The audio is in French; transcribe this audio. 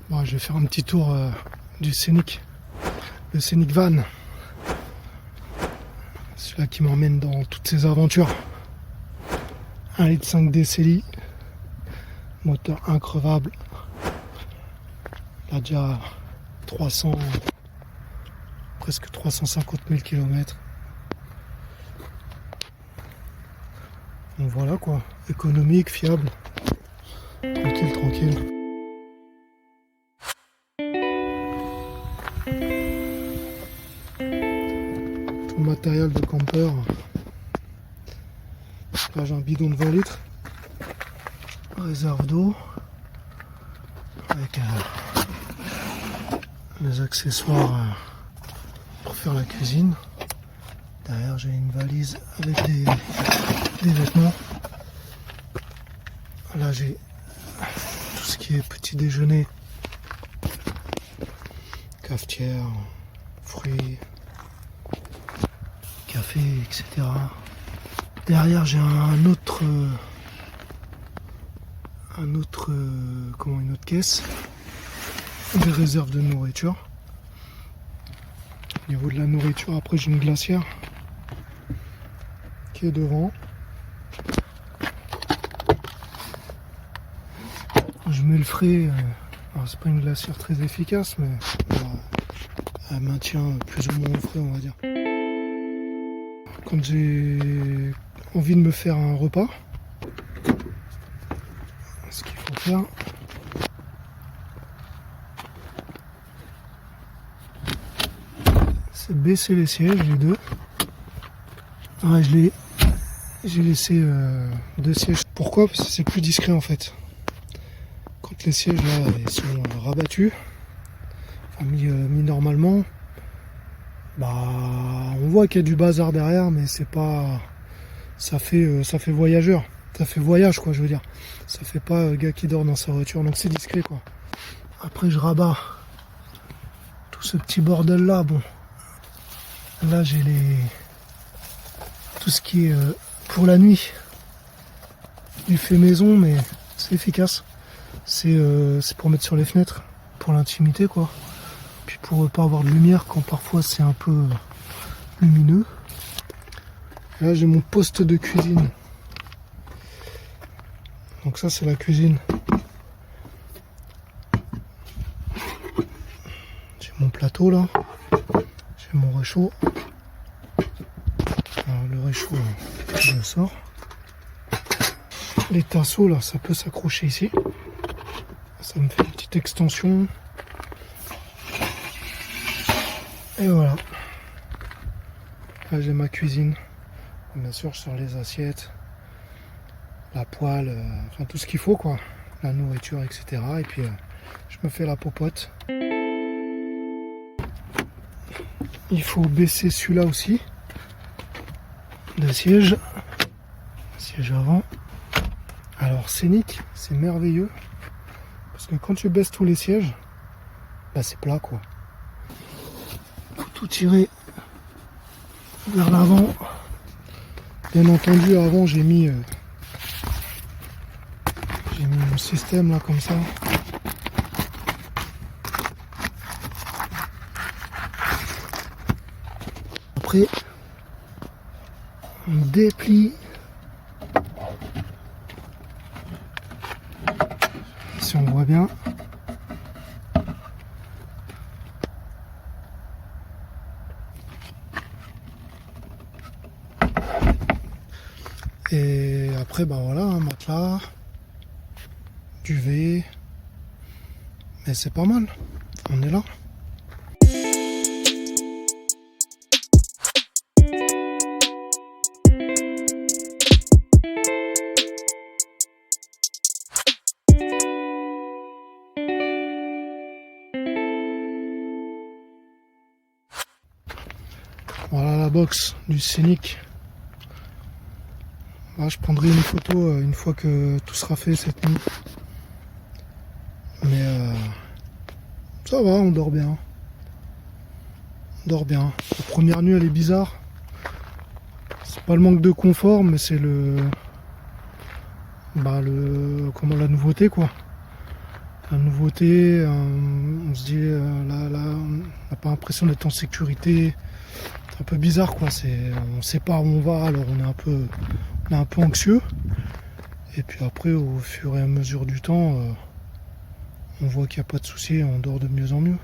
Bon, je vais faire un petit tour du Scénic, le Scénic Van. Celui-là qui m'emmène dans toutes ces aventures. 1,5 litre DCI, moteur increvable. Il a déjà 300, presque 350 000 km. Donc voilà quoi, économique, fiable, tranquille, tranquille. Tout le matériel de campeur. Là j'ai un bidon de 20 litres, réserve d'eau, avec les accessoires pour faire la cuisine. Derrière j'ai une valise avec des vêtements. Là j'ai tout ce qui est petit déjeuner, cafetière, fruits, café, etc. Derrière j'ai une autre caisse, des réserves de nourriture. Au niveau de la nourriture, après j'ai une glacière qui est devant. Je mets le frais, alors c'est pas une glacière très efficace, mais elle maintient plus ou moins le frais, on va dire. Quand j'ai envie de me faire un repas, ce qu'il faut faire, c'est baisser les sièges, les deux. Ouais, j'ai laissé 2 sièges. Pourquoi? Parce que c'est plus discret en fait. Quand les sièges là ils sont rabattus, enfin, mis normalement, bah on voit qu'il y a du bazar derrière, mais c'est pas, ça fait voyageur, ça fait voyage quoi, je veux dire. Ça fait pas gars qui dort dans sa voiture, donc c'est discret quoi. Après je rabats tout ce petit bordel là. Bon, là j'ai tout ce qui est pour la nuit, du fait maison, mais c'est efficace. C'est pour mettre sur les fenêtres, pour l'intimité quoi. Puis pour pas avoir de lumière quand parfois c'est un peu lumineux. Là j'ai mon poste de cuisine. Donc ça c'est la cuisine. J'ai mon plateau là. J'ai mon réchaud. Alors le réchaud, je le sors. Les tasseaux là, ça peut s'accrocher ici. Ça me fait une petite extension. Et voilà. Là j'ai ma cuisine. Bien sûr je sors les assiettes, la poêle, enfin tout ce qu'il faut quoi. La nourriture, etc. Et puis je me fais la popote. Il faut baisser celui-là aussi. Le siège avant. Alors Scénic, c'est merveilleux. Parce que quand tu baisses tous les sièges, bah c'est plat quoi. Faut tout tirer vers l'avant. Bien entendu, avant j'ai mis mon système là comme ça. Après, on déplie. Si on voit bien. Et après, bah voilà, un matelas, duvet, mais c'est pas mal, on est là. Voilà la box du Scénic. Là, je prendrai une photo une fois que tout sera fait cette nuit. Mais ça va, on dort bien. On dort bien. La première nuit, elle est bizarre. C'est pas le manque de confort, mais c'est la nouveauté quoi. la nouveauté, on se dit là, on n'a pas l'impression d'être en sécurité. C'est un peu bizarre quoi, on sait pas où on va, alors on est un peu anxieux. Et puis après, au fur et à mesure du temps, on voit qu'il n'y a pas de souci, on dort de mieux en mieux.